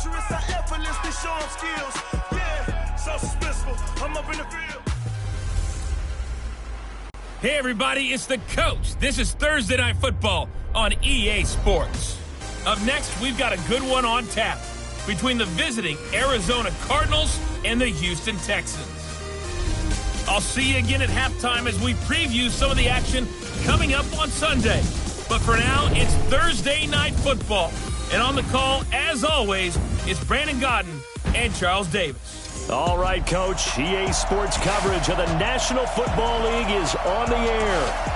dangerous, I effortlessly show them skills. Yeah, so suspenseful, I'm up in the field. Hey everybody, it's the coach. This is Thursday Night Football on EA Sports. Up next, we've got a good one on tap between the visiting Arizona Cardinals and the Houston Texans. I'll see you again at halftime as we preview some of the action coming up on Sunday. But for now, it's Thursday Night Football. And on the call, as always, is Brandon Godden and Charles Davis. All right, Coach. EA Sports coverage of the National Football League is on the air.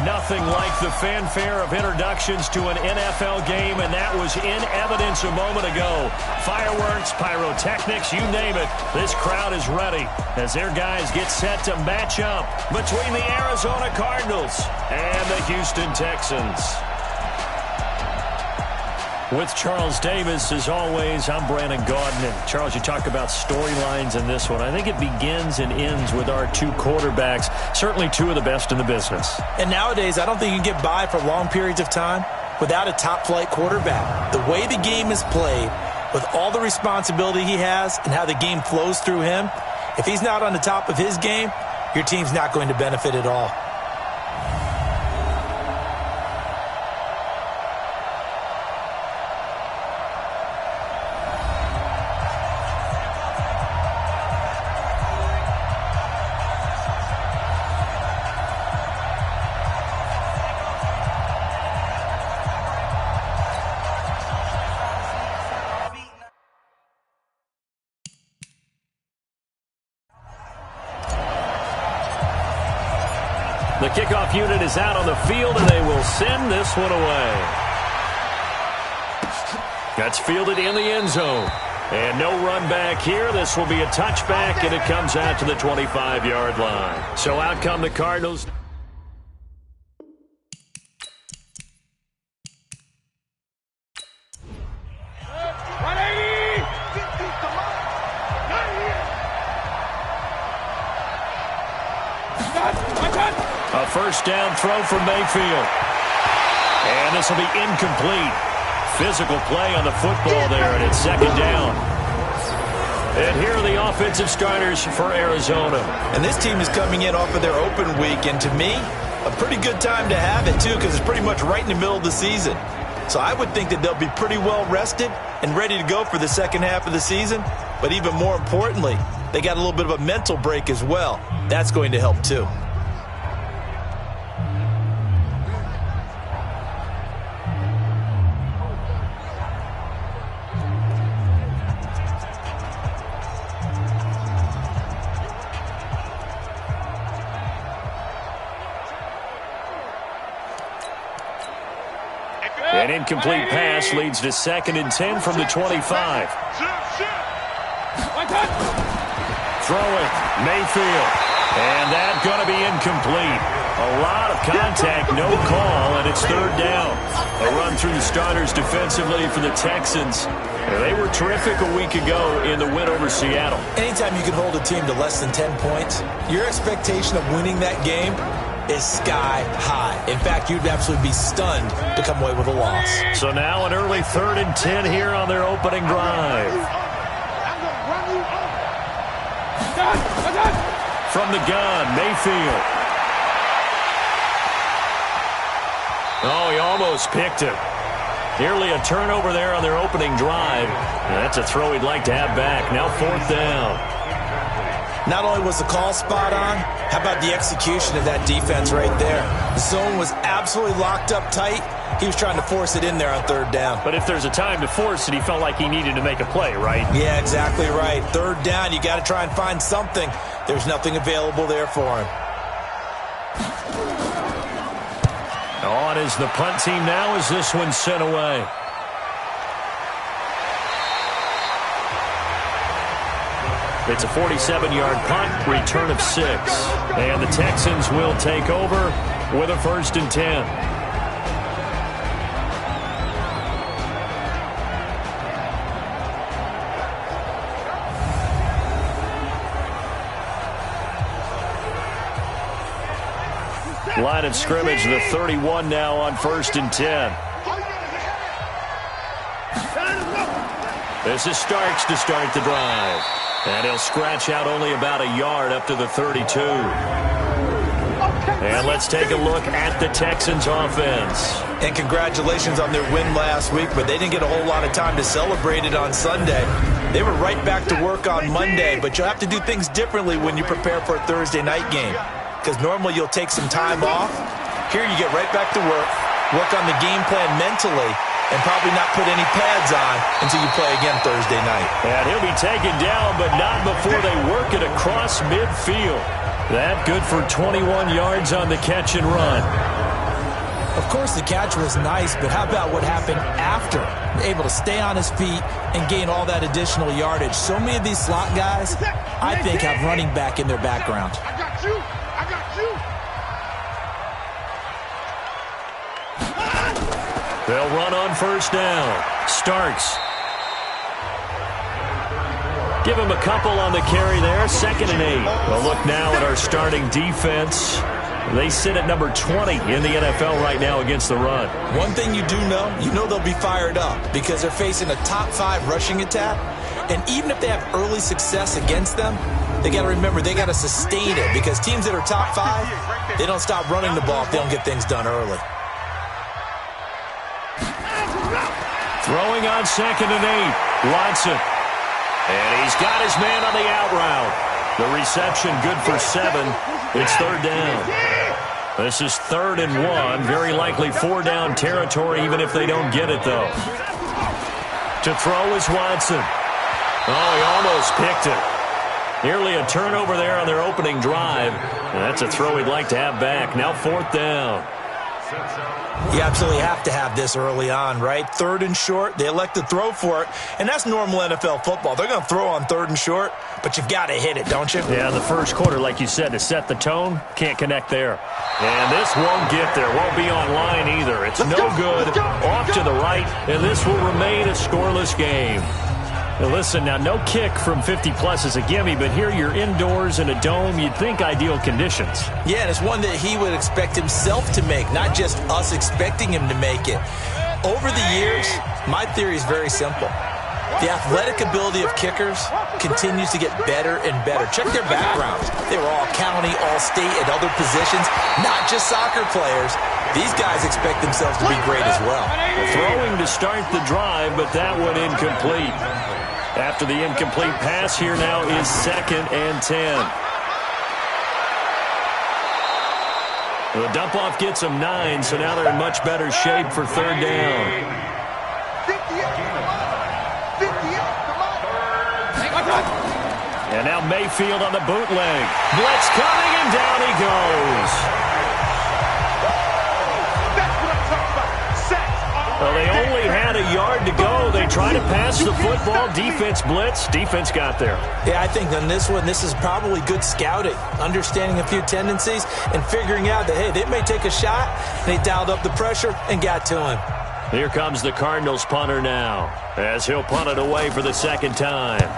Nothing like the fanfare of introductions to an NFL game, and that was in evidence a moment ago. Fireworks, pyrotechnics, you name it. This crowd is ready as their guys get set to match up between the Arizona Cardinals and the Houston Texans. With Charles Davis, as always, I'm Brandon Gaudin. And Charles, you talk about storylines in this one. I think it begins and ends with our two quarterbacks, certainly two of the best in the business. And nowadays, I don't think you can get by for long periods of time without a top-flight quarterback. The way the game is played, with all the responsibility he has and how the game flows through him, if he's not on the top of his game, your team's not going to benefit at all. The kickoff unit is out on the field, and they will send this one away. That's fielded in the end zone. And no run back here. This will be a touchback, and it comes out to the 25-yard line. So out come the Cardinals. A first down throw from Mayfield. And this will be incomplete. Physical play on the football there, and it's second down. And here are the offensive starters for Arizona. And this team is coming in off of their open week, and to me, a pretty good time to have it, too, because it's pretty much right in the middle of the season. So I would think that they'll be pretty well rested and ready to go for the second half of the season. But even more importantly, they got a little bit of a mental break as well. That's going to help, too. An incomplete pass leads to 2nd and 10 from the 25. Throw it, Mayfield. And that's going to be incomplete. A lot of contact, no call, and it's third down. A run through the starters defensively for the Texans. They were terrific a week ago in the win over Seattle. Anytime you can hold a team to less than 10 points, your expectation of winning that game is sky high. In fact, you'd absolutely be stunned to come away with a loss. So now an early 3rd and 10 here on their opening drive. From the gun, Mayfield. Oh, he almost picked it. Nearly a turnover there on their opening drive. And that's a throw he'd like to have back. Now 4th down. Not only was the call spot on, how about the execution of that defense right there? The zone was absolutely locked up tight. He was trying to force it in there on 3rd down. But if there's a time to force it, he felt like he needed to make a play, right? Yeah, exactly right. 3rd down, you got to try and find something. There's nothing available there for him. On is the punt team now as this one's sent away. It's a 47-yard punt, return of 6. And the Texans will take over with a 1st and 10. Line of scrimmage, the 31 now on 1st and 10. This is Starks to start the drive. And he'll scratch out only about a yard up to the 32. And let's take a look at the Texans offense. And congratulations on their win last week, but they didn't get a whole lot of time to celebrate it on Sunday. They were right back to work on Monday, but you'll have to do things differently when you prepare for a Thursday night game. Because normally you'll take some time off. Here you get right back to work on the game plan mentally, and probably not put any pads on until you play again Thursday night. And he'll be taken down, but not before they work it across midfield. That good for 21 yards on the catch and run. Of course, the catch was nice, but how about what happened after? Able to stay on his feet and gain all that additional yardage. So many of these slot guys, I think, have running back in their background. I got you. I got you. They'll run on first down. Starks. Give him a couple on the carry there. 2nd and 8. Well, look now at our starting defense. They sit at number 20 in the NFL right now against the run. One thing you do know, they'll be fired up because they're facing a top 5 rushing attack. And even if they have early success against them, they got to remember they got to sustain it, because teams that are top 5, they don't stop running the ball if they don't get things done early. Throwing on 2nd and 8. Watson. And he's got his man on the out route. The reception good for 7. It's 3rd down. This is 3rd and 1. Very likely 4-down territory, even if they don't get it, though. To throw is Watson. Oh, he almost picked it. Nearly a turnover there on their opening drive. And that's a throw he'd like to have back. Now 4th down. You absolutely have to have this early on, right? 3rd and short, they elect to throw for it, and that's normal NFL football. They're going to throw on 3rd and short, but you've got to hit it, don't you? Yeah, the first quarter, like you said, to set the tone, can't connect there. And this won't get there, won't be online either. It's no good, off to the right, and this will remain a scoreless game. Now listen, now no kick from 50-plus is a gimme, but here you're indoors in a dome. You'd think ideal conditions. Yeah, and it's one that he would expect himself to make, not just us expecting him to make it. Over the years, my theory is very simple. The athletic ability of kickers continues to get better and better. Check their backgrounds. They were all county, all state, at other positions, not just soccer players. These guys expect themselves to be great as well. Throwing to start the drive, but that one incomplete. After the incomplete pass, here now is 2nd and 10. The dump-off gets them 9, so now they're in much better shape for 3rd down. 58, come on. And now Mayfield on the bootleg. Blitz coming, and down he goes. That's what I'm talking about. Sacks. Well, they only had a yard to go. They try to pass the football. Defense blitz. Defense got there. Yeah, I think on this one, this is probably good scouting, understanding a few tendencies, and figuring out that, hey, they may take a shot. They dialed up the pressure and got to him. Here comes the Cardinals punter now, as he'll punt it away for the 2nd time.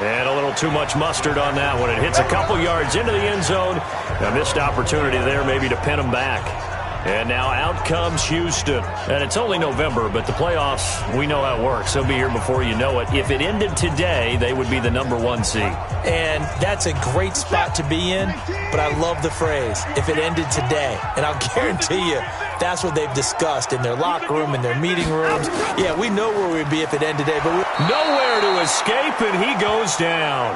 And a little too much mustard on that one. It hits a couple yards into the end zone. A missed opportunity there maybe to pin them back. And now out comes Houston. And it's only November, but the playoffs, we know how it works. They'll be here before you know it. If it ended today, they would be the number 1 seed. And that's a great spot to be in, but I love the phrase, if it ended today. And I'll guarantee you, that's what they've discussed in their locker room, in their meeting rooms. Yeah, we know where we'd be if it ended today, but nowhere to escape, and he goes down.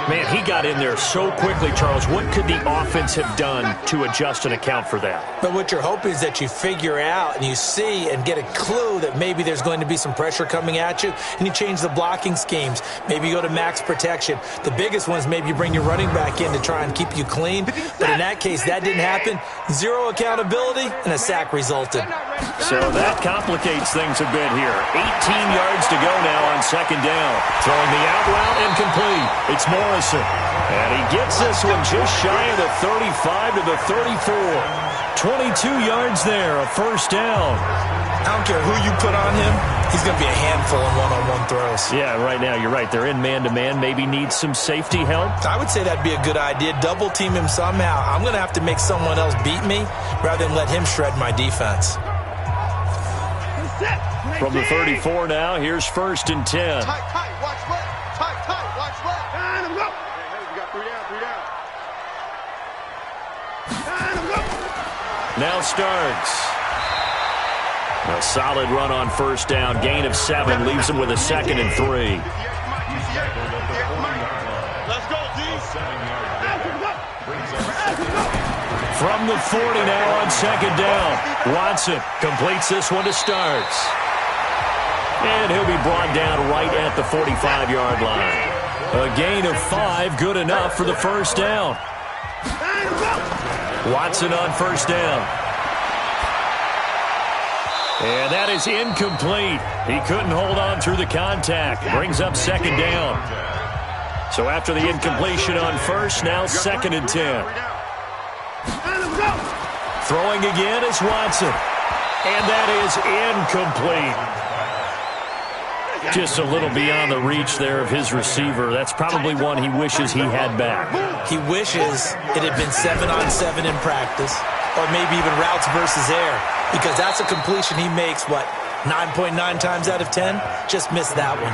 Man, he got in there so quickly, Charles. What could the offense have done to adjust and account for that? But what you're hoping is that you figure out and you see and get a clue that maybe there's going to be some pressure coming at you, and you change the blocking schemes. Maybe you go to max protection. The biggest one is maybe you bring your running back in to try and keep you clean. But in that case, that didn't happen. 0 accountability, and a sack resulted. So that complicates things a bit here. 18 yards to go now on 2nd down. Throwing the out route and complete. It's Morrison. And he gets this one just shy of the 35 to the 34. 22 yards there, a 1st down. I don't care who you put on him, he's going to be a handful in one-on-one throws. Yeah, right now, you're right. They're in man-to-man. Maybe need some safety help. I would say that'd be a good idea. Double team him somehow. I'm going to have to make someone else beat me rather than let him shred my defense. From the 34 now, here's 1st and 10. Tight, watch left. Tight, watch left. And go. You got 3 down. And go. Now starts. A solid run on 1st down. Gain of 7 leaves him with a 2nd and 3. Let's go, D. From the 40 now on 2nd down. Watson completes this one to Starks. And he'll be brought down right at the 45-yard line. A gain of 5, good enough for the 1st down. Watson on 1st down. And that is incomplete. He couldn't hold on through the contact. Brings up 2nd down. So after the incompletion on 1st, now 2nd and 10. Throwing again is Watson. And that is incomplete. Just a little beyond the reach there of his receiver. That's probably one he wishes he had back. He wishes it had been 7-on-7 in practice, or maybe even routes versus air, because that's a completion he makes, 9.9 times out of 10? Just missed that one.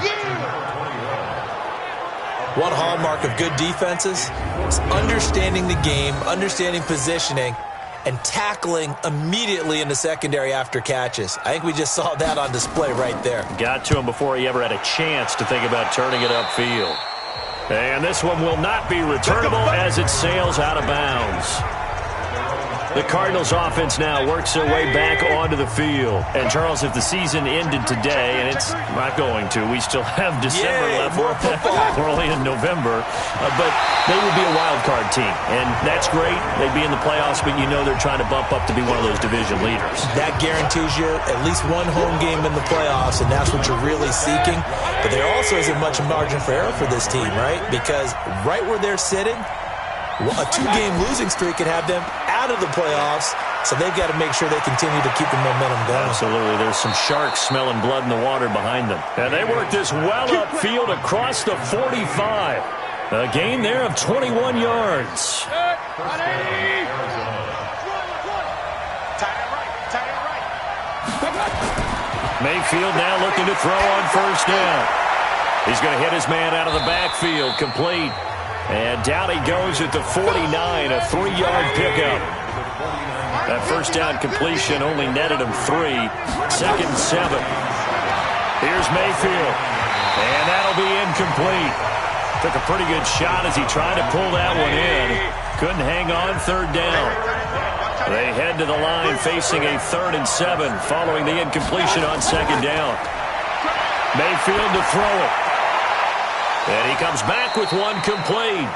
One hallmark of good defenses is understanding the game, understanding positioning, and tackling immediately in the secondary after catches. I think we just saw that on display right there. Got to him before he ever had a chance to think about turning it upfield. And this one will not be returnable as it sails out of bounds. The Cardinals offense now works their way back onto the field. And, Charles, if the season ended today, and it's not going to, we still have December left. We're only in November. But they would be a wild card team. And that's great. They'd be in the playoffs, but you know they're trying to bump up to be one of those division leaders. That guarantees you at least one home game in the playoffs, and that's what you're really seeking. But there also isn't much margin for error for this team, right? Because right where they're sitting, a 2-game losing streak could have them out of the playoffs, so they've got to make sure they continue to keep the momentum going. Absolutely. There's some sharks smelling blood in the water behind them. And they work this well upfield across the 45. A gain there of 21 yards. Mayfield now looking to throw on 1st down. He's going to hit his man out of the backfield, complete. And down he goes at the 49, a 3-yard pickup. That 1st down completion only netted him 3. 2nd and 7. Here's Mayfield. And that'll be incomplete. Took a pretty good shot as he tried to pull that one in. Couldn't hang on 3rd down. They head to the line facing a 3rd and 7 following the incompletion on 2nd down. Mayfield to throw it. And he comes back with one complete.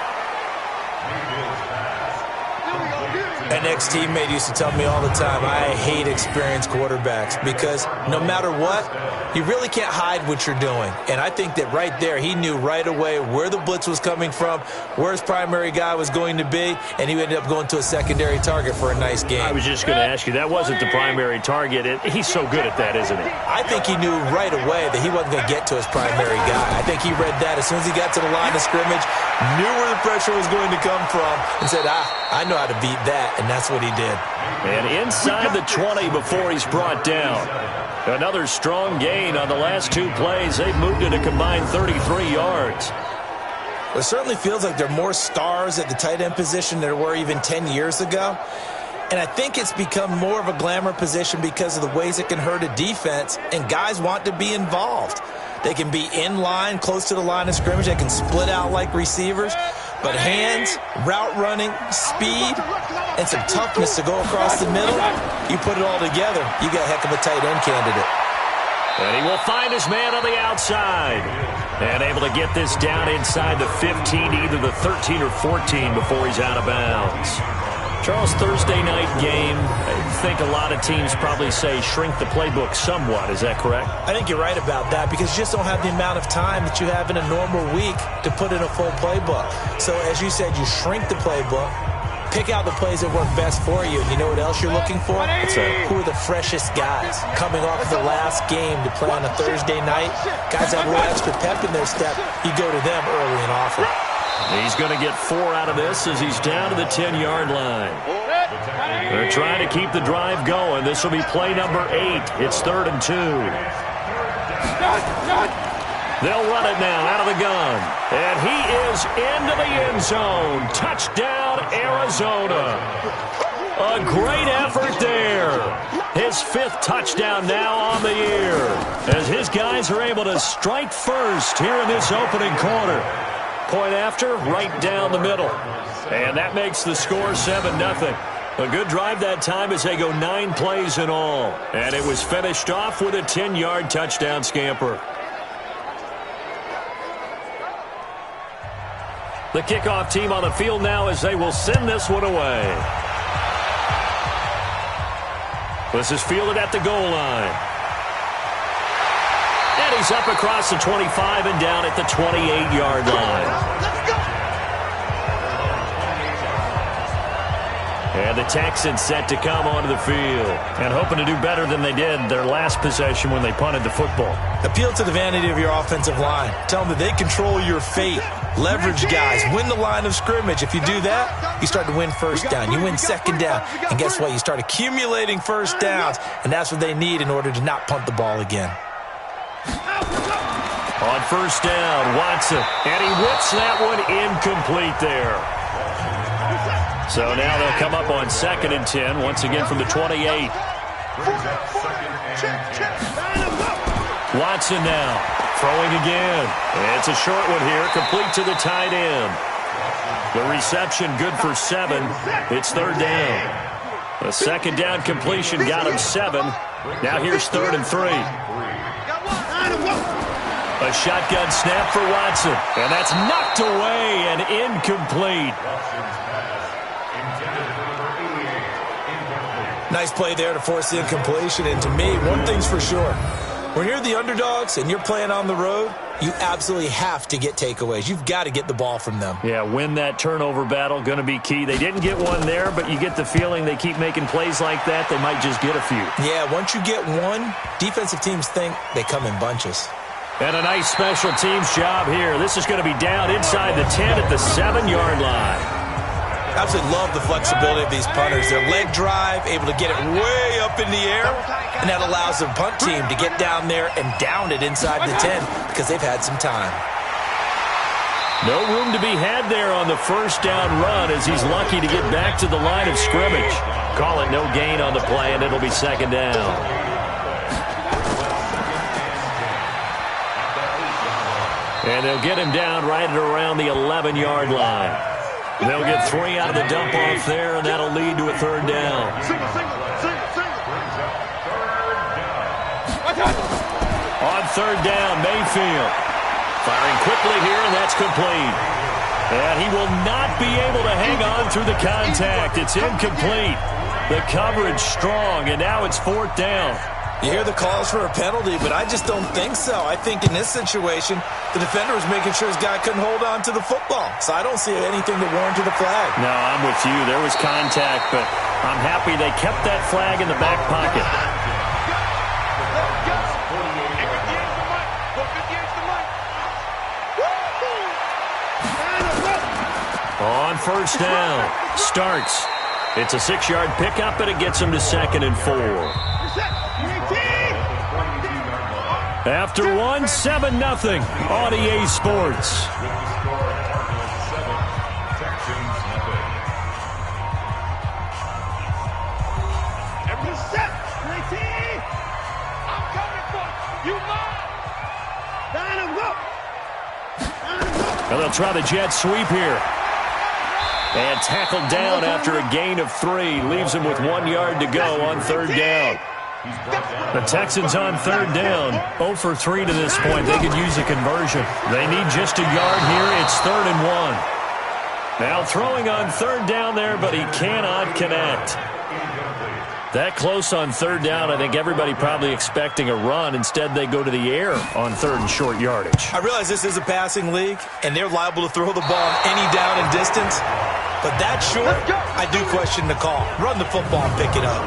An ex-teammate used to tell me all the time, I hate experienced quarterbacks because no matter what, you really can't hide what you're doing. And I think that right there, he knew right away where the blitz was coming from, where his primary guy was going to be, and he ended up going to a secondary target for a nice game. I was just going to ask you, that wasn't the primary target. He's so good at that, isn't he? I think he knew right away that he wasn't going to get to his primary guy. I think he read that as soon as he got to the line of scrimmage, knew where the pressure was going to come from, and said, I know how to beat that, and that's what he did. And inside the 20 before he's brought down. Another strong gain on the last 2 plays. They've moved it a combined 33 yards. It certainly feels like there are more stars at the tight end position than there were even 10 years ago. And I think it's become more of a glamour position because of the ways it can hurt a defense, and guys want to be involved. They can be in line, close to the line of scrimmage. They can split out like receivers. But hands, route running, speed, and some toughness to go across the middle, you put it all together, you got a heck of a tight end candidate. And he will find his man on the outside. And able to get this down inside the 15, either the 13 or 14 before he's out of bounds. Charles, Thursday night game, I think a lot of teams probably say shrink the playbook somewhat. Is that correct? I think you're right about that because you just don't have the amount of time that you have in a normal week to put in a full playbook. So as you said, you shrink the playbook, Pick out the plays that work best for you. And you know what else you're looking for? Who are the freshest guys coming off the last game to play on a Thursday night? Guys have a little extra pep in their step. You go to them early and often. He's going to get 4 out of this as he's down to the 10-yard line. They're trying to keep the drive going. This will be play number 8. It's 3rd and 2. They'll run it now out of the gun. And he is into the end zone. Touchdown, Arizona. A great effort there. His 5th touchdown now on the year as his guys are able to strike first here in this opening quarter. Point after, right down the middle. And that makes the score 7-0. A good drive that time as they go 9 plays in all. And it was finished off with a 10-yard touchdown scamper. The kickoff team on the field now as they will send this one away. This is fielded at the goal line. And he's up across the 25 and down at the 28-yard line. And the Texans set to come onto the field and hoping to do better than they did their last possession when they punted the football. Appeal to the vanity of your offensive line. Tell them that they control your fate. Leverage guys. Win the line of scrimmage. If you do that, you start to win first down. You win second down. And guess what? You start accumulating first downs. And that's what they need in order to not punt the ball again. On first down, Watson. And he whips that one incomplete there. So now they'll come up on 2nd and 10, once again from the 28. Watson now, throwing again. It's a short one here, complete to the tight end. The reception good for 7. It's 3rd down. The 2nd down completion got him 7. Now here's 3rd and 3. A shotgun snap for Watson. And that's knocked away and incomplete. Nice play there to force the incompletion. And to me, one thing's for sure. When you're the underdogs and you're playing on the road, you absolutely have to get takeaways. You've got to get the ball from them. Yeah, win that turnover battle, going to be key. They didn't get one there, but you get the feeling they keep making plays like that, they might just get a few. Yeah, once you get one, defensive teams think they come in bunches. And a nice special teams job here. This is going to be down inside the 10 at the 7-yard line. Absolutely love the flexibility of these punters. Their leg drive, able to get it way up in the air, and that allows the punt team to get down there and down it inside the 10 because they've had some time. No room to be had there on the first down run as he's lucky to get back to the line of scrimmage. Call it no gain on the play, and it'll be 2nd down. And they'll get him down right at around the 11-yard line. They'll get 3 out of the dump off there, and that'll lead to a 3rd down. On 3rd down, Mayfield. Firing quickly here, and that's complete. And he will not be able to hang on through the contact. It's incomplete. The coverage strong, and now it's 4th down. You hear the calls for a penalty, but I just don't think so. I think in this situation, the defender was making sure his guy couldn't hold on to the football. So I don't see anything that warranted a flag. No, I'm with you. There was contact, but I'm happy they kept that flag in the back pocket. On first down, Starks. It's a 6-yard pickup, and it gets him to 2nd and 4. After 7-0 on EA Sports. And they'll try the jet sweep here. And tackled down after a gain of 3. Leaves him with 1 yard to go on 3rd down. The Texans on 3rd down, 0 for 3 to this point. They could use a conversion. They need just a yard here. It's 3rd and 1. Now throwing on 3rd down there, but he cannot connect. That close on 3rd down, I think everybody probably expecting a run. Instead, they go to the air on 3rd and short yardage. I realize this is a passing league, and they're liable to throw the ball on any down and distance. But that short, I do question the call. Run the football and pick it up.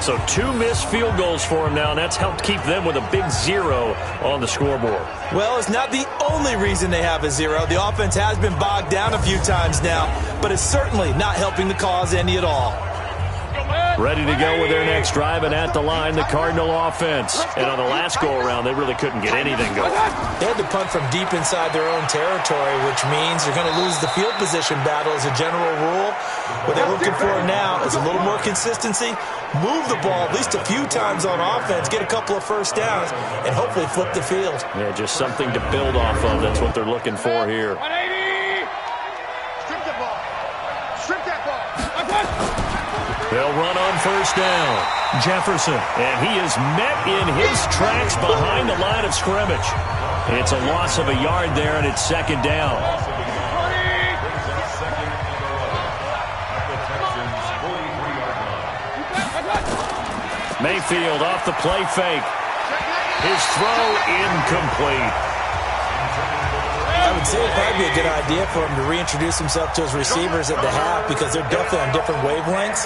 So 2 missed field goals for him now, and that's helped keep them with a big 0 on the scoreboard. Well, it's not the only reason they have a 0. The offense has been bogged down a few times now, but it's certainly not helping the cause any at all. Ready to go with their next drive, and at the line, the Cardinal offense. And on the last go-around, they really couldn't get anything going. They had to punt from deep inside their own territory, which means they're going to lose the field position battle as a general rule. What they're looking for now is a little more consistency, move the ball at least a few times on offense, get a couple of first downs, and hopefully flip the field. Yeah, just something to build off of. That's what they're looking for here. 180! Strip the ball. Strip that ball. They'll run on first down. Jefferson, and he is met in his tracks behind the line of scrimmage. It's a loss of a yard there, and it's second down. Mayfield off the play fake. His throw incomplete. I would say it'd probably be a good idea for him to reintroduce himself to his receivers at the half because they're definitely on different wavelengths.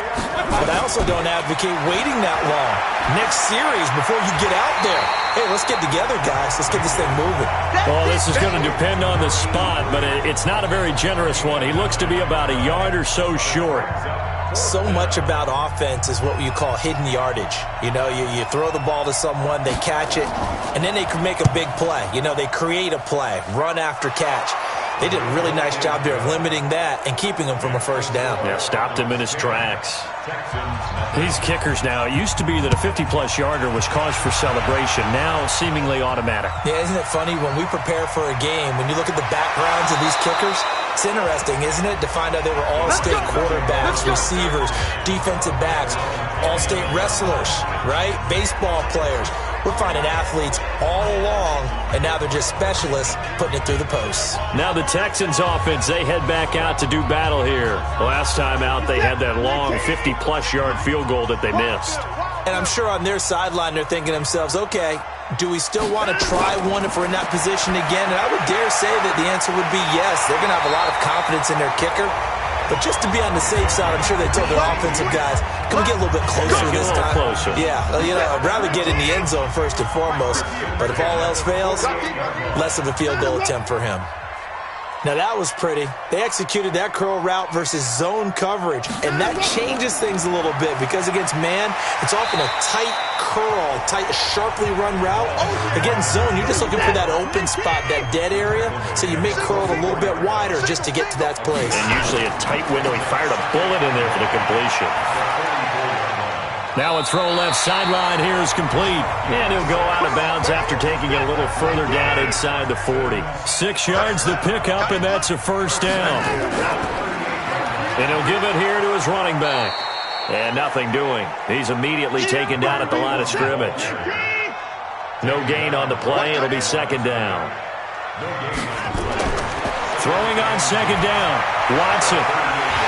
But I also don't advocate waiting that long. Next series, before you get out there, hey, let's get together, guys. Let's get this thing moving. Well, this is going to depend on the spot, but it's not a very generous one. He looks to be about a yard or so short. So much about offense is what you call hidden yardage. You know, you throw the ball to someone, they catch it, and then they can make a big play. You know, they create a play, run after catch. They did a really nice job there of limiting that and keeping him from a first down. Yeah, stopped him in his tracks. These kickers now, it used to be that a 50-plus yarder was cause for celebration. Now, seemingly automatic. Yeah, isn't it funny when we prepare for a game, when you look at the backgrounds of these kickers, it's interesting, isn't it, to find out they were all-state quarterbacks, receivers, defensive backs, all-state wrestlers, right? Baseball players. We're finding athletes all along, and now they're just specialists putting it through the posts. Now the Texans offense, they head back out to do battle here. Last time out, they had that long 50-plus yard field goal that they missed. And I'm sure on their sideline, they're thinking to themselves, okay, do we still want to try one if we're in that position again? And I would dare say that the answer would be yes. They're going to have a lot of confidence in their kicker. But just to be on the safe side, I'm sure they told their offensive guys, can we get a little bit closer this time? Closer. Yeah, you know, I'd rather get in the end zone first and foremost. But if all else fails, less of a field goal attempt for him. Now, that was pretty. They executed that curl route versus zone coverage, and that changes things a little bit because against man, it's often a tight curl, tight, sharply run route. Against zone, you're just looking for that open spot, that dead area, so you may curl it a little bit wider just to get to that place. And usually a tight window. He fired a bullet in there for the completion. Now a throw left sideline here is complete. And he'll go out of bounds after taking it a little further down inside the 40. 6 yards the pickup, and that's a first down. And he'll give it here to his running back. And nothing doing. He's immediately taken down at the line of scrimmage. No gain on the play. It'll be second down. Throwing on second down. Watson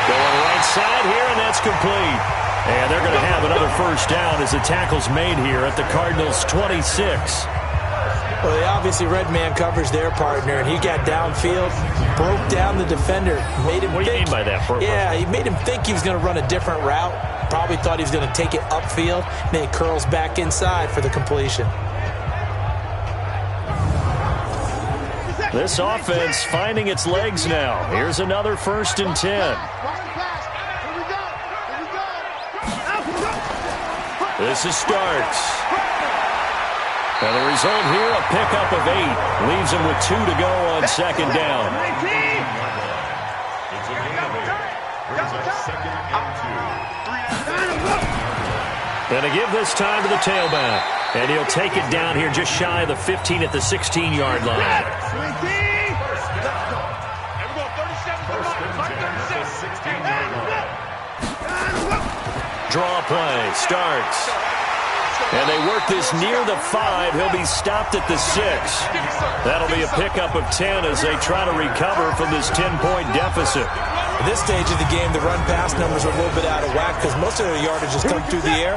going right side here, and that's complete. And they're going to have another first down as the tackle's made here at the Cardinals' 26. Well, they obviously read man coverage their partner, and he got downfield, broke down the defender, made him What do you mean by that? Yeah, he made him think he was going to run a different route. Probably thought he was going to take it upfield, and then he curls back inside for the completion. This offense finding its legs now. Here's another 1st and 10. This is Starks. And the result here, a pickup of 8. Leaves him with 2 to go on second down. And to give this time to the tailback. And he'll take it down here just shy of the 15 at the 16-yard line. Draw play, Starks. And they work this near the 5. He'll be stopped at the 6. That'll be a pickup of 10 as they try to recover from this 10-point deficit. At this stage of the game, the run-pass numbers are a little bit out of whack because most of their yardage has come through the air.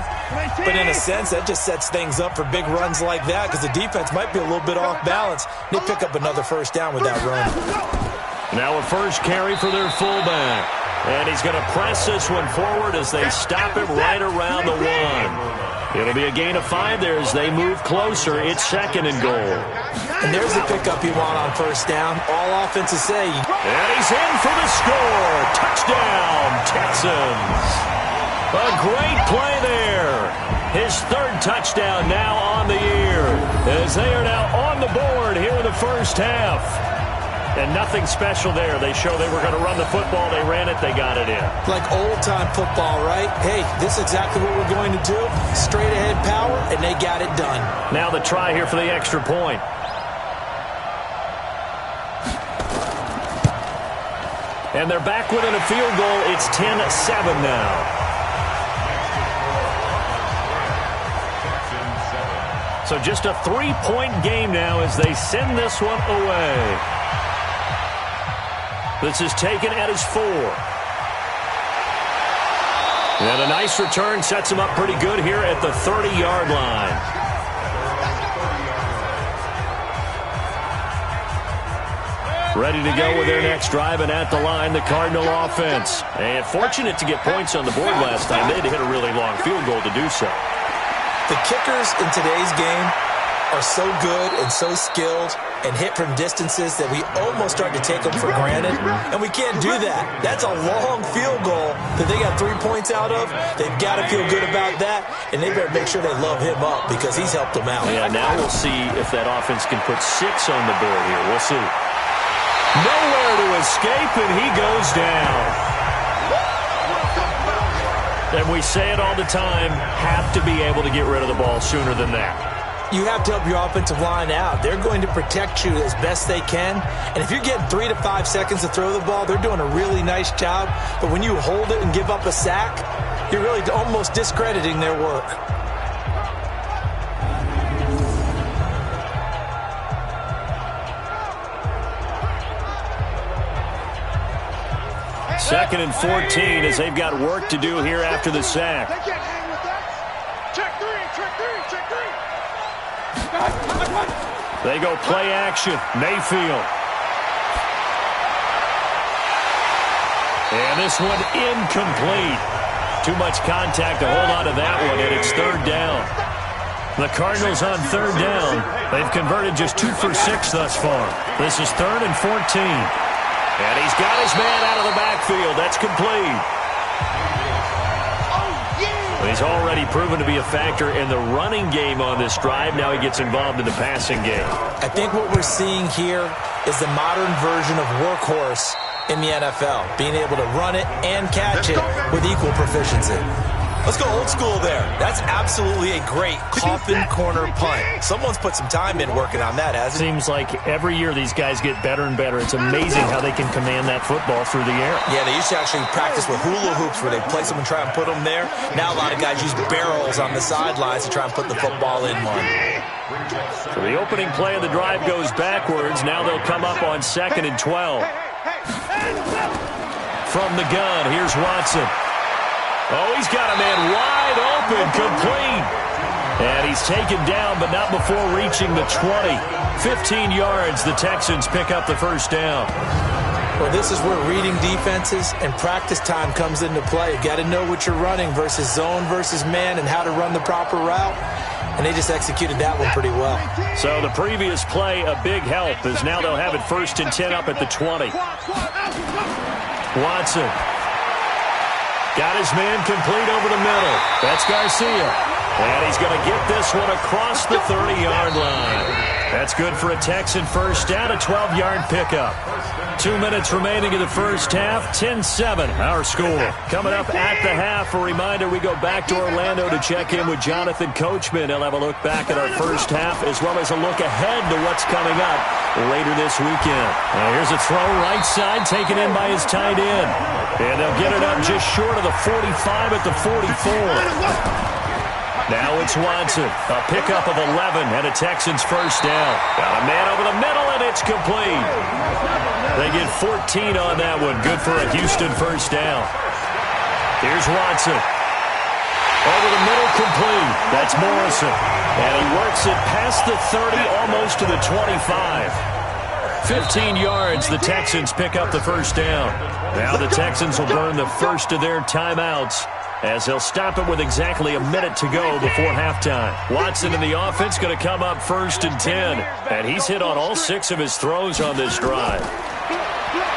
But in a sense, that just sets things up for big runs like that because the defense might be a little bit off balance. They pick up another first down with that run. Now a first carry for their fullback. And he's going to press this one forward as they stop him right around the 1. It'll be a gain of 5 there as they move closer. It's 2nd and goal. And there's the pickup you want on first down. All offenses say. And he's in for the score. Touchdown, Texans. A great play there. His 3rd touchdown now on the year as they are now on the board here in the first half. And nothing special there. They show they were going to run the football. They ran it. They got it in. Like old-time football, right? Hey, this is exactly what we're going to do. Straight-ahead power, and they got it done. Now the try here for the extra point. And they're back within a field goal. It's 10-7 now. So just a 3-point game now as they send this one away. This is taken at his 4. And a nice return sets him up pretty good here at the 30-yard line. Ready to go with their next drive, and at the line, the Cardinal offense. And fortunate to get points on the board last time. They had to hit a really long field goal to do so. The kickers in today's game are so good and so skilled and hit from distances that we almost start to take them for granted, and we can't do that. That's a long field goal that they got 3 points out of. They've got to feel good about that, and they better make sure they love him up because he's helped them out. Yeah, now we'll see if that offense can put 6 on the board here. We'll see. Nowhere to escape, and he goes down. And we say it all the time, have to be able to get rid of the ball sooner than that. You have to help your offensive line out. They're going to protect you as best they can. And if you're getting 3 to 5 seconds to throw the ball, they're doing a really nice job. But when you hold it and give up a sack, you're really almost discrediting their work. Second and 14 as they've got work to do here after the sack. They can't hang with that. Check 3, check 3, check 3. They go play action. Mayfield. And this one incomplete. Too much contact to hold on to that one, and it's 3rd down. The Cardinals on 3rd down. They've converted just 2 for 6 thus far. This is 3rd and 14. And he's got his man out of the backfield. That's complete. He's already proven to be a factor in the running game on this drive. Now he gets involved in the passing game. I think what we're seeing here is the modern version of workhorse in the NFL, being able to run it and catch it with equal proficiency. Let's go old school there. That's absolutely a great coffin corner punt. Someone's put some time in working on that, hasn't it? Seems like every year these guys get better and better. It's amazing how they can command that football through the air. Yeah, they used to actually practice with hula hoops where they place them and try and put them there. Now a lot of guys use barrels on the sidelines to try and put the football in one. So the opening play of the drive goes backwards. Now they'll come up on 2nd and 12. From the gun, here's Watson. Oh, he's got a man wide open, complete. And he's taken down, but not before reaching the 20. 15 yards, the Texans pick up the first down. Well, this is where reading defenses and practice time comes into play. You've got to know what you're running versus zone versus man and how to run the proper route. And they just executed that one pretty well. So the previous play, a big help, as now they'll have it 1st and 10 up at the 20. Watson. Got his man complete over the middle. That's Garcia. And he's going to get this one across the 30-yard line. That's good for a Texan first down, a 12-yard pickup. 2 minutes remaining in the first half, 10-7, our score. Coming up at the half, a reminder, we go back to Orlando to check in with Jonathan Coachman. He'll have a look back at our first half as well as a look ahead to what's coming up later this weekend. Now here's a throw right side, taken in by his tight end. And they'll get it up just short of the 45 at the 44. Now it's Watson, a pickup of 11 and a Texans first down. Got a man over the middle, and it's complete. They get 14 on that one. Good for a Houston first down. Here's Watson. Over the middle, complete. That's Morrison. And he works it past the 30, almost to the 25. 15 yards, the Texans pick up the first down. Now the Texans will burn the first of their timeouts as they'll stop it with exactly a minute to go before halftime. Watson in the offense going to come up 1st and 10. And he's hit on all 6 of his throws on this drive.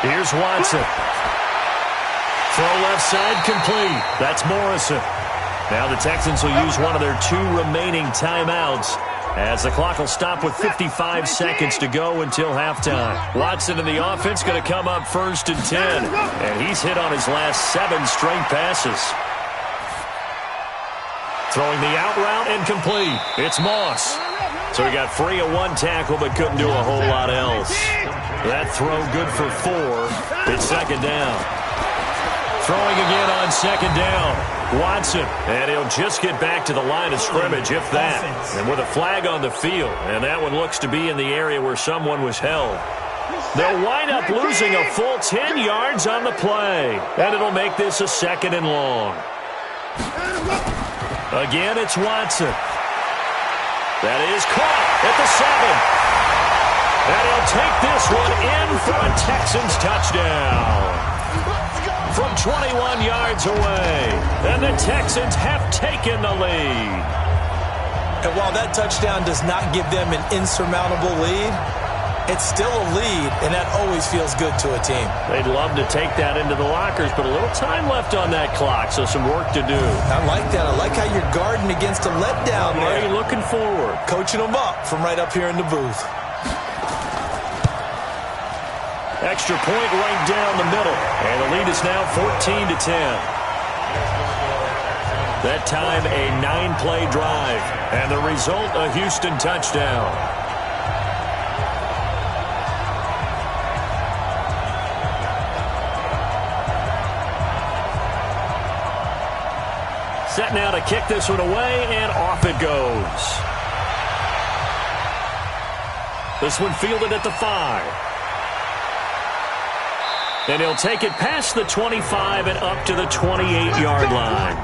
Here's Watson. Throw left side complete. That's Morrison. Now the Texans will use one of their 2 remaining timeouts as the clock will stop with 55 seconds to go until halftime. Watson in the offense going to come up 1st and 10. And he's hit on his last 7 straight passes. Throwing the out route incomplete. It's Moss. So he got free of 1 tackle but couldn't do a whole lot else. That throw good for 4. It's 2nd down. Throwing again on 2nd down. Watson. And he'll just get back to the line of scrimmage, if that. And with a flag on the field. And that one looks to be in the area where someone was held. They'll wind up losing a full 10 yards on the play. And it'll make this a 2nd and long. Again, it's Watson. That is caught at the 7. And he'll take this one in for a Texans touchdown. From 21 yards away. And the Texans have taken the lead. And while that touchdown does not give them an insurmountable lead, it's still a lead, and that always feels good to a team. They'd love to take that into the lockers, but a little time left on that clock, so some work to do. I like that. I like how you're guarding against a letdown there. Already looking forward. Coaching them up from right up here in the booth. Extra point right down the middle, and the lead is now 14-10. That time, a 9-play drive, and the result, a Houston touchdown. Set now to kick this one away, and off it goes. This one fielded at the 5. And he'll take it past the 25 and up to the 28-yard line.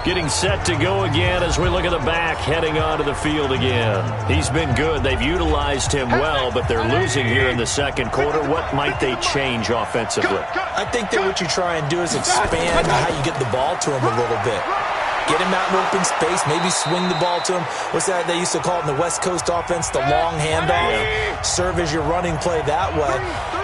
Getting set to go again as we look at the back heading onto the field again. He's been good. They've utilized him well, but they're losing here in the second quarter. What might they change offensively? I think that what you try and do is expand how you get the ball to him a little bit. Get him out in open space, maybe swing the ball to him. What's that they used to call it in the West Coast offense, the long handoff? Serve as your running play that way,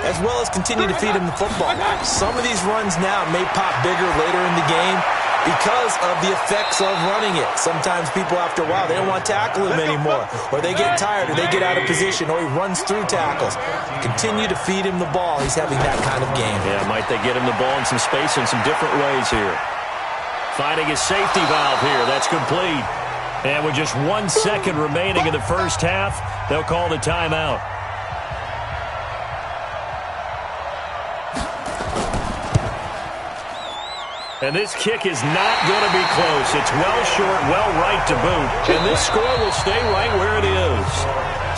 as well as continue to feed him the football. Some of these runs now may pop bigger later in the game because of the effects of running it. Sometimes people, after a while, they don't want to tackle him anymore, or they get tired, or they get out of position, or he runs through tackles. Continue to feed him the ball. He's having that kind of game. Yeah, might they get him the ball in some space in some different ways here. Finding his safety valve here. That's complete. And with just 1 second remaining in the first half, they'll call the timeout. And this kick is not going to be close. It's well short, well right to boot. And this score will stay right where it is.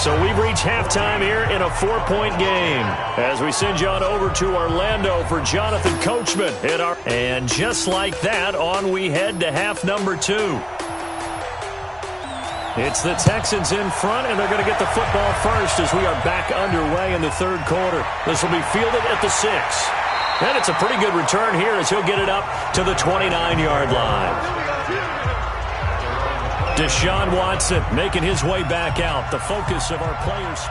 So we've reached halftime here in a 4-point game. As we send you on over to Orlando for Jonathan Coachman. And just like that, on we head to half number 2. It's the Texans in front, and they're going to get the football first as we are back underway in the third quarter. This will be fielded at the 6. And it's a pretty good return here as he'll get it up to the 29-yard line. Deshaun Watson making his way back out. The focus of our players.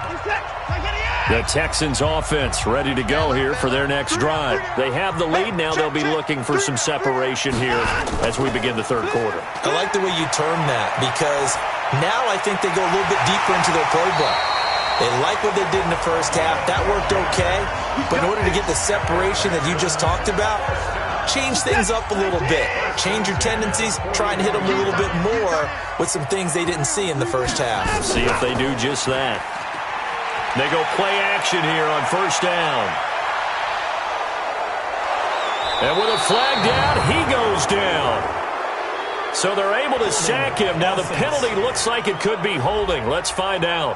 The Texans offense ready to go here for their next drive. They have the lead now. They'll be looking for some separation here as we begin the third quarter. I like the way you term that because now I think they go a little bit deeper into their playbook. They like what they did in the first half. That worked okay. But in order to get the separation that you just talked about, change things up a little bit. Change your tendencies. Try and hit them a little bit more with some things they didn't see in the first half. See if they do just that. They go play action here on first down. And with a flag down, he goes down. So they're able to sack him. Now the penalty looks like it could be holding. Let's find out.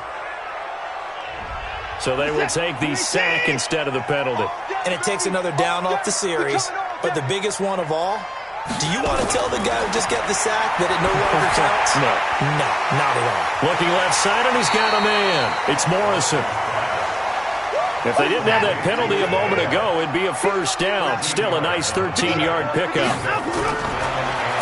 So they will take the sack instead of the penalty. And it takes another down off the series. But the biggest one of all, Do you want to tell the guy who just got the sack that it no longer counts? No. No, not at all. Looking left side, and he's got a man. It's Morrison. If they didn't have that penalty a moment ago, it'd be a first down. Still a nice 13-yard pickup.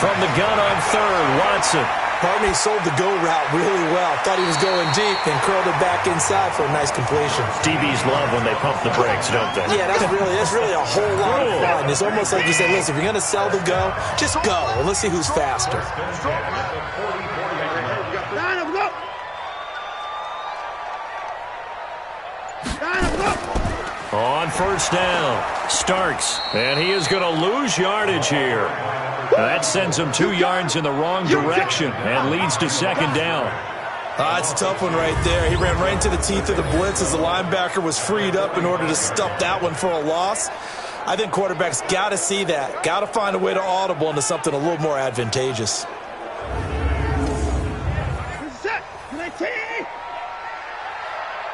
From the gun on third, Watson. Pardon me, sold the go route really well. Thought he was going deep and curled it back inside for a nice completion. DBs love when they pump the brakes, don't they? Yeah, that's really a whole lot of fun. It's almost like you say, listen, if you're going to sell the go, just go. And let's see who's faster. On first down, Starks. And he is going to lose yardage here. That sends him 2 yards in the wrong direction and leads to second down. It's a tough one right there. He ran right into the teeth of the blitz as the linebacker was freed up in order to stuff that one for a loss. I think quarterbacks got to see that. Got to find a way to audible into something a little more advantageous.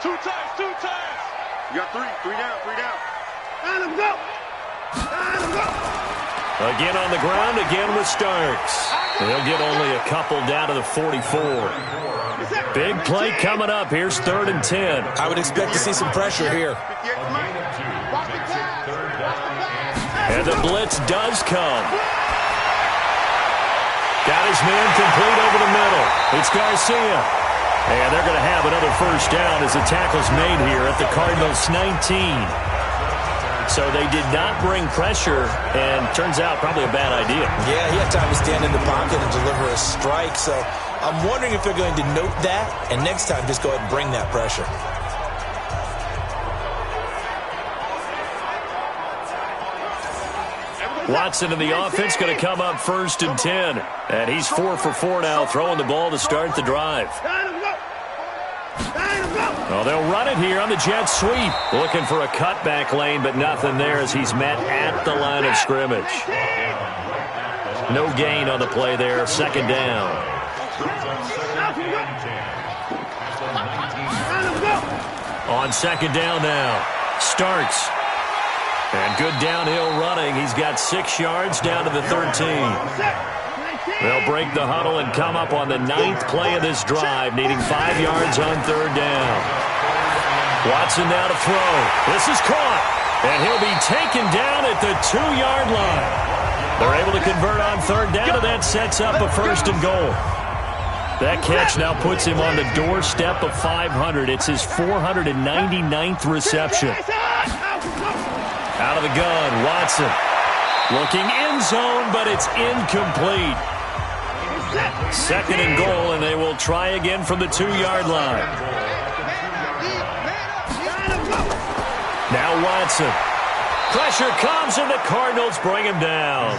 Two times. You got three down. Let him go. Again on the ground, again with Starks. They'll get only a couple down to the 44. Big play coming up. Here's 3rd and 10. I would expect to see some pressure here. And the blitz does come. Got his man complete over the middle. It's Garcia. And they're going to have another first down as the tackle's made here at the Cardinals' 19. So they did not bring pressure, and turns out probably a bad idea. Yeah, he had time to stand in the pocket and deliver a strike. So I'm wondering if they're going to note that, and next time just go ahead and bring that pressure. Watson in the offense going to come up 1st and 10. And he's 4 for 4 now, throwing the ball to start the drive. Well, they'll run it here on the jet sweep. Looking for a cutback lane, but nothing there as he's met at the line of scrimmage. No gain on the play there. Second down. On second down now. Starks. And good downhill running. He's got 6 yards down to the 13. They'll break the huddle and come up on the 9th play of this drive, needing 5 yards on 3rd down. Watson now to throw. This is caught, and he'll be taken down at the 2-yard line. They're able to convert on 3rd down, and that sets up a 1st and goal. That catch now puts him on the doorstep of 500. It's his 499th reception. Out of the gun, Watson. Looking end zone, but it's incomplete. 2nd and goal, and they will try again from the 2-yard line. Now Watson. Pressure comes, and the Cardinals bring him down.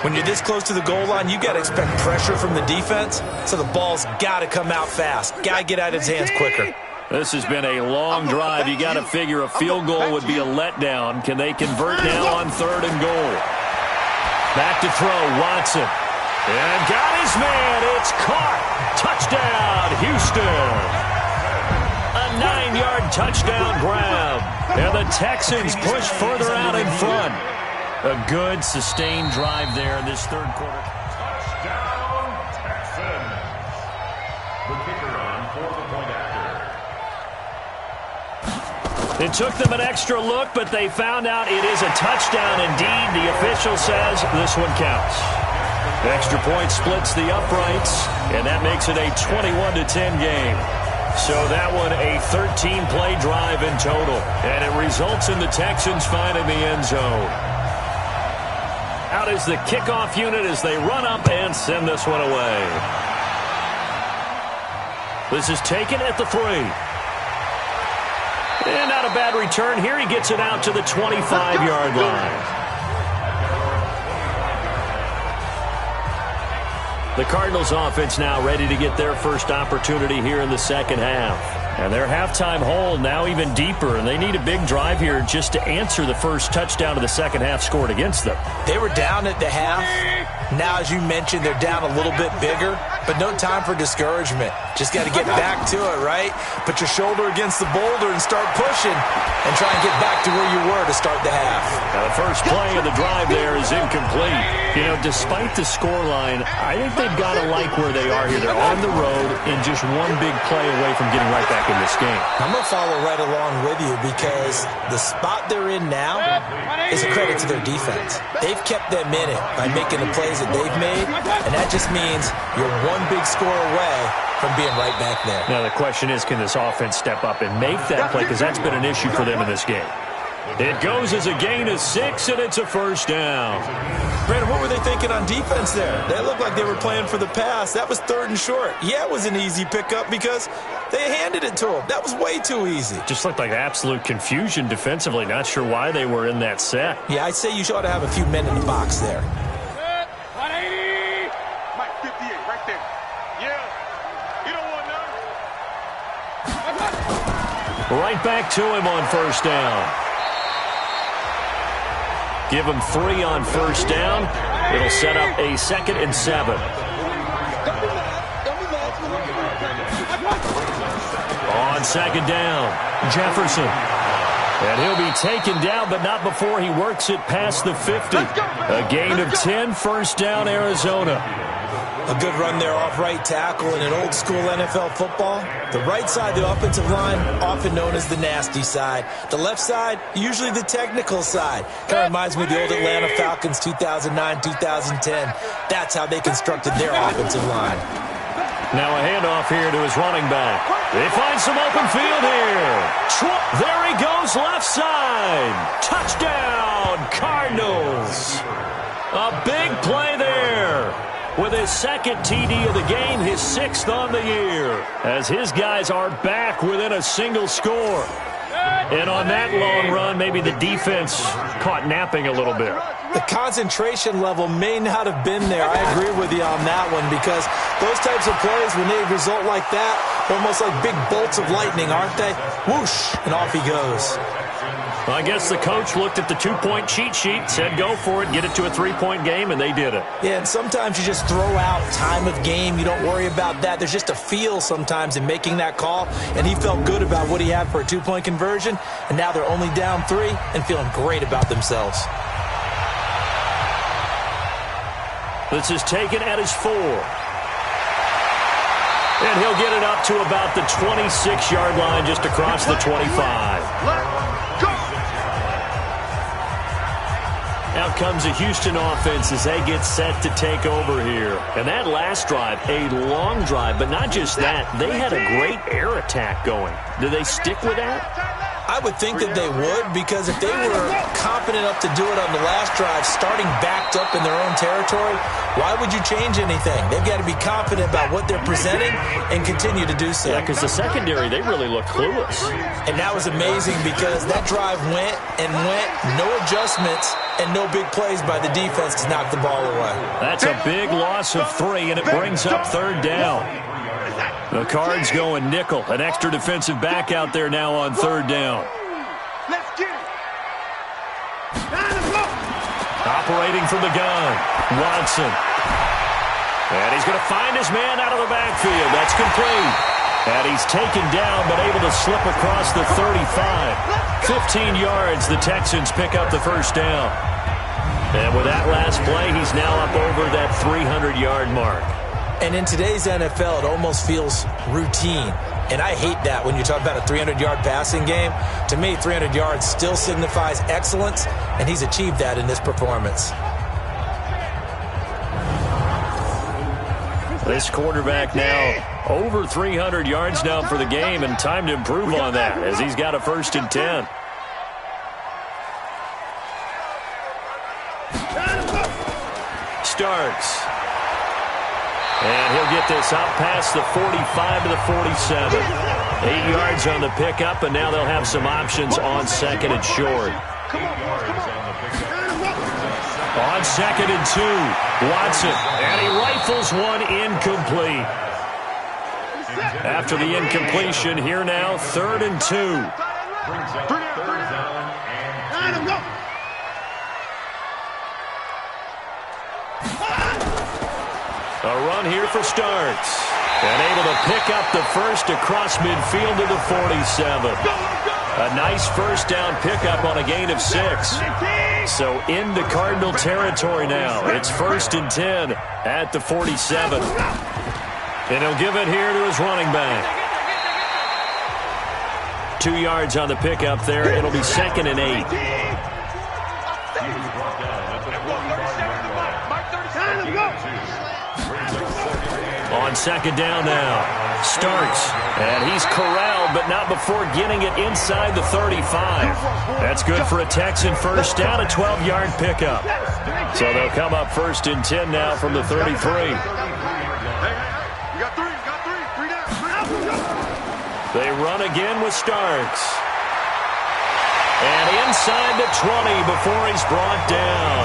When you're this close to the goal line, you got to expect pressure from the defense, so the ball's got to come out fast. Got to get out of his hands quicker. This has been a long drive. You got to figure a field goal would be a letdown. Can they convert now on 3rd and goal? Back to throw, Watson. And got his man. It's caught. Touchdown, Houston. A 9-yard touchdown grab. And the Texans push further out in front. A good, sustained drive there in this 3rd quarter. Touchdown, Texans. The kicker on for the point after. It took them an extra look, but they found out it is a touchdown indeed. The official says this one counts. Extra point splits the uprights, and that makes it a 21-10 game. So that one a 13-play drive in total, and it results in the Texans finding the end zone. Out is the kickoff unit as they run up and send this one away. This is taken at the 3. And not a bad return here. He gets it out to the 25-yard line. The Cardinals offense now ready to get their first opportunity here in the second half. And their halftime hole now even deeper, and they need a big drive here just to answer the first touchdown of the second half scored against them. They were down at the half. Now, as you mentioned, they're down a little bit bigger. but no time for discouragement. Just got to get back to it, right? Put your shoulder against the boulder and start pushing and try and get back to where you were to start the half. Now the first play of the drive there is incomplete. You know, despite the scoreline, I think they've got to like where they are here. They're on the road and just one big play away from getting right back in this game. I'm going to follow right along with you because the spot they're in now is a credit to their defense. They've kept them in it by making the plays that they've made, and that just means you're one big score away from being right back there. Now the question is, can this offense step up and make that play? Because that's been an issue for them in this game. It goes as a gain of 6, and it's a first down. Brandon, what were they thinking on defense there? They looked like they were playing for the pass. That was 3rd and short. Yeah, it was an easy pickup because they handed it to them. That was way too easy. Just looked like absolute confusion defensively. Not sure why they were in that set. Yeah, I'd say you ought to have a few men in the box there. 180. Mike 58 right there. Yeah. You don't want none. Right back to him on first down. Give him 3 on first down. It'll set up a 2nd and 7. On 2nd down, Jefferson. And he'll be taken down, but not before he works it past the 50. A gain of 10, first down, Arizona. A good run there off right tackle in an old school NFL football. The right side, the offensive line, often known as the nasty side. The left side, usually the technical side. Kind of reminds me of the old Atlanta Falcons 2009-2010. That's how they constructed their offensive line. Now a handoff here to his running back. They find some open field here. There he goes, left side. Touchdown, Cardinals. A big play there. With his 2nd TD of the game, his 6th on the year. As his guys are back within a single score. And on that long run, maybe the defense caught napping a little bit. The concentration level may not have been there. I agree with you on that one because those types of plays, when they result like that, almost like big bolts of lightning, aren't they? Whoosh, and off he goes. Well, I guess the coach looked at the 2-point cheat sheet, said go for it, get it to a 3-point game, and they did it. Yeah, and sometimes you just throw out time of game. You don't worry about that. There's just a feel sometimes in making that call, and he felt good about what he had for a 2-point conversion, and now they're only down 3 and feeling great about themselves. This is taken at his 4. And he'll get it up to about the 26-yard line just across the 25. Out comes a Houston offense as they get set to take over here. And that last drive, a long drive, but not just that. They had a great air attack going. Do they stick with that? I would think that they would because if they were confident enough to do it on the last drive, starting backed up in their own territory, why would you change anything? They've got to be confident about what they're presenting and continue to do so. Yeah, because the secondary, they really look clueless. And that was amazing because that drive went and went, no adjustments, and no big plays by the defense to knock the ball away. That's a big loss of 3, and it brings up 3rd down. The Cards going nickel. An extra defensive back out there now on 3rd down. Let's get it. Operating from the gun, Watson. And he's going to find his man out of the backfield. That's complete. And he's taken down, but able to slip across the 35. 15 yards, the Texans pick up the first down. And with that last play, he's now up over that 300-yard mark. And in today's NFL, it almost feels routine. And I hate that when you talk about a 300-yard passing game. To me, 300 yards still signifies excellence, and he's achieved that in this performance. This quarterback now over 300 yards now for the game, and time to improve on that as he's got a 1st and 10. Starks. And he'll get this up past the 45 to the 47. 8 yards on the pickup, and now they'll have some options on 2nd and short. On 2nd and 2, Watson, and he rifles one incomplete. After the incompletion, here now, 3rd and 2. A run here for Starks. And able to pick up the first across midfield to the 47. A nice first down pickup on a gain of 6. So into Cardinal territory now. It's 1st and 10 at the 47. And he'll give it here to his running back. 2 yards on the pickup there. It'll be 2nd and 8. On 2nd down now. Starts. And he's corralled, but not before getting it inside the 35. That's good for a Texan first down, a 12-yard pickup. So they'll come up 1st and 10 now from the 33. They run again with Starks. And inside the 20 before he's brought down.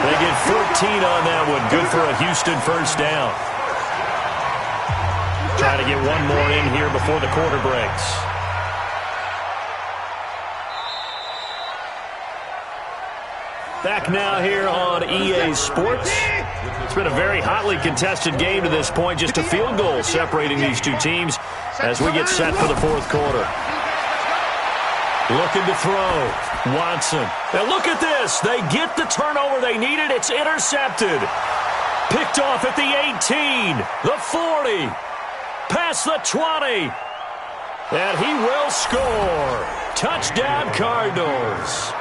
They get 14 on that one. Good for a Houston first down. Trying to get one more in here before the quarter breaks. Back now here on EA Sports. It's been a very hotly contested game to this point. Just a field goal separating these two teams as we get set for the 4th quarter. Looking to throw. Watson. And look at this. They get the turnover they needed. It's intercepted. Picked off at the 18. The 40. Past the 20. And he will score. Touchdown, Cardinals.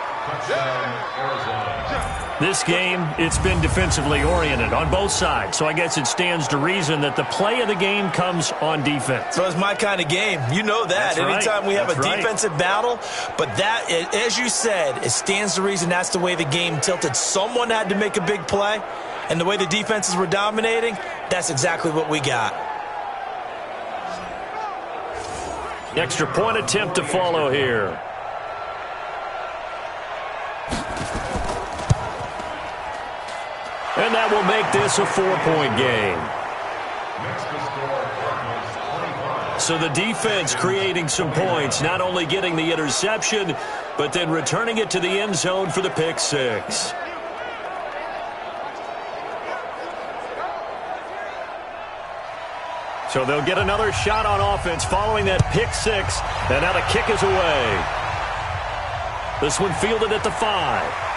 This game, it's been defensively oriented on both sides, so I guess it stands to reason that the play of the game comes on defense. So it's my kind of game. You know that. Anytime we have a defensive battle, but that, as you said, it stands to reason that's the way the game tilted. Someone had to make a big play, and the way the defenses were dominating, that's exactly what we got. Extra point attempt to follow here. And that will make this a 4-point game. So the defense creating some points, not only getting the interception, but then returning it to the end zone for the pick 6. So they'll get another shot on offense following that pick 6. And now the kick is away. This one fielded at the 5.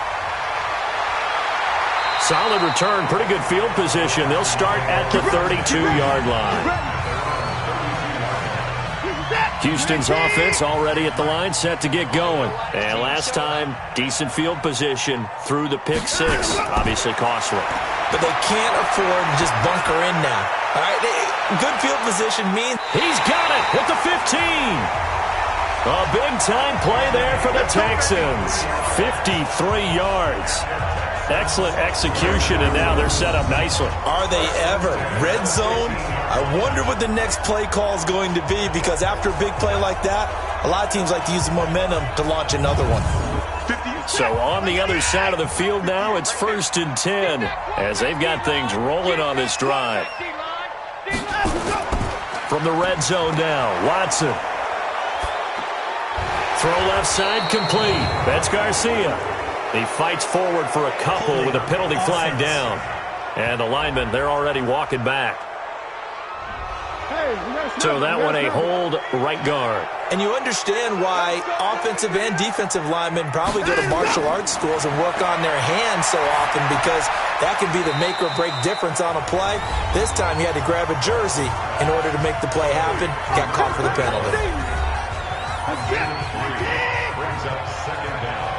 Solid return, pretty good field position. They'll start at the 32-yard line. Houston's offense already at the line, set to get going. And last time, decent field position through the pick 6. Obviously costly. But they can't afford to just bunker in now. All right, good field position means he's got it at the 15. A big-time play there for the Texans. 53 yards. Excellent execution, and now they're set up nicely. Are they ever? Red zone? I wonder what the next play call is going to be, because after a big play like that, a lot of teams like to use the momentum to launch another one. So on the other side of the field now, it's 1st and 10 as they've got things rolling on this drive. From the red zone now, Watson. Throw left side complete. That's Garcia. He fights forward for a couple with a penalty flag down. And the linemen, they're already walking back. So that one a hold right guard. And you understand why offensive and defensive linemen probably go to martial arts schools and work on their hands so often, because that can be the make or break difference on a play. This time he had to grab a jersey in order to make the play happen. Got caught for the penalty. Brings up 2nd down.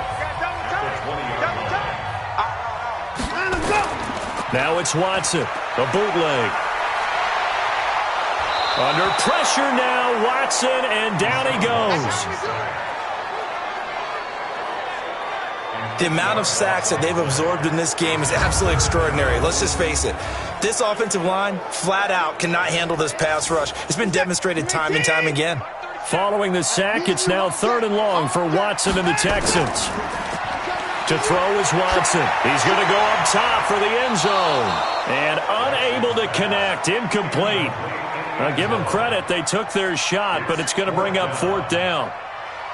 Now it's Watson, a bootleg. Under pressure now, Watson, and down he goes. The amount of sacks that they've absorbed in this game is absolutely extraordinary. Let's just face it. This offensive line, flat out, cannot handle this pass rush. It's been demonstrated time and time again. Following the sack, it's now 3rd and long for Watson and the Texans. To throw is Watson. He's going to go up top for the end zone. And unable to connect. Incomplete. I'll give them credit. They took their shot, but it's going to bring up 4th down.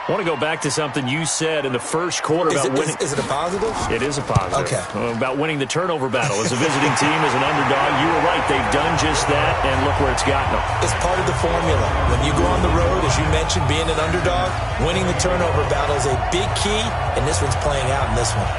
I want to go back to something you said in the first quarter about winning. Is it a positive? It is a positive. Okay. About winning the turnover battle. As a visiting team, as an underdog, you were right. They've done just that, and look where it's gotten them. It's part of the formula. When you go on the road, as you mentioned, being an underdog, winning the turnover battle is a big key, and this one's playing out in this one.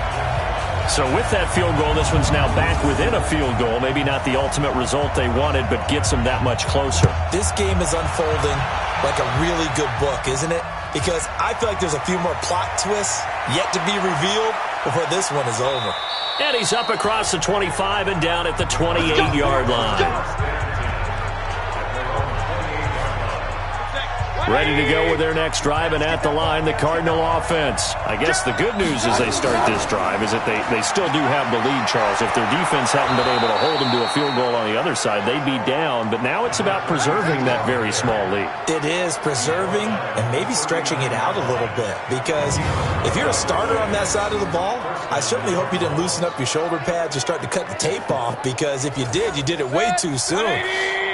So with that field goal, this one's now back within a field goal. Maybe not the ultimate result they wanted, but gets them that much closer. This game is unfolding like a really good book, isn't it? Because I feel like there's a few more plot twists yet to be revealed before this one is over. And he's up across the 25 and down at the 28-yard line. Ready to go with their next drive, and at the line, the Cardinal offense. I guess the good news as they start this drive is that they still do have the lead, Charles. If their defense hadn't been able to hold them to a field goal on the other side, they'd be down. But now it's about preserving that very small lead. It is preserving and maybe stretching it out a little bit, because if you're a starter on that side of the ball, I certainly hope you didn't loosen up your shoulder pads or start to cut the tape off, because if you did, you did it way too soon.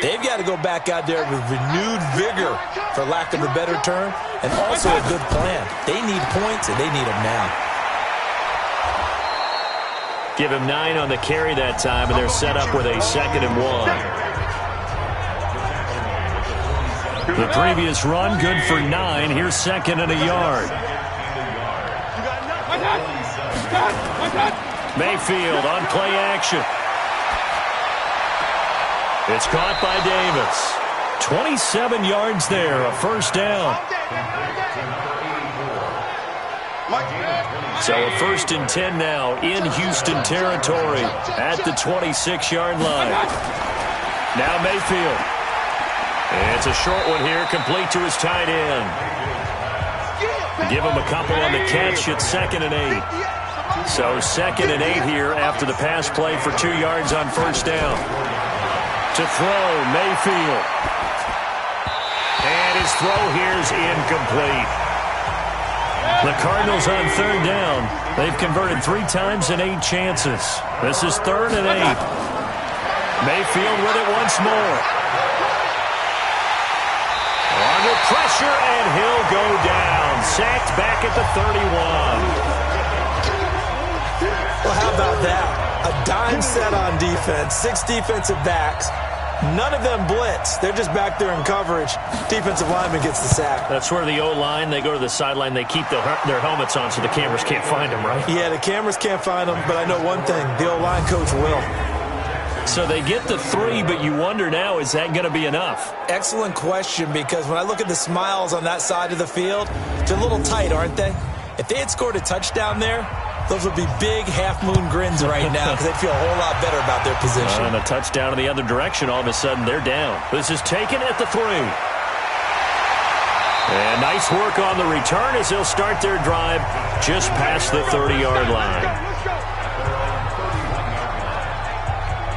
They've got to go back out there with renewed vigor, for lack of a better term, and also a good plan. They need points, and they need them now. Give him 9 on the carry that time, and they're set up with a 2nd and 1. The previous run, good for 9. Here's 2nd and a yard. Mayfield on play action. It's caught by Davis. 27 yards there, a first down. So a 1st and 10 now in Houston territory at the 26-yard line. Now Mayfield. It's a short one here, complete to his tight end. Give him a couple on the catch. It's 2nd and 8. So 2nd and 8 here after the pass play for 2 yards on first down. To throw, Mayfield. And his throw here is incomplete. The Cardinals on 3rd down. They've converted 3 times in 8 chances. This is 3rd and 8. Mayfield with it once more. Under pressure, and he'll go down. Sacked back at the 31. Well, how about that? A dime set on defense, 6 defensive backs. None of them blitz. They're just back there in coverage. Defensive lineman gets the sack. That's where the O-line, they go to the sideline, they keep their helmets on so the cameras can't find them, right? Yeah, the cameras can't find them, but I know one thing. The O-line coach will. So they get the 3, but you wonder now, is that going to be enough? Excellent question, because when I look at the smiles on that side of the field, they're a little tight, aren't they? If they had scored a touchdown there, those would be big half-moon grins right now, because they'd feel a whole lot better about their position. And a touchdown in the other direction, all of a sudden they're down. This is taken at the 3. And nice work on the return as they'll start their drive just past the 30-yard line.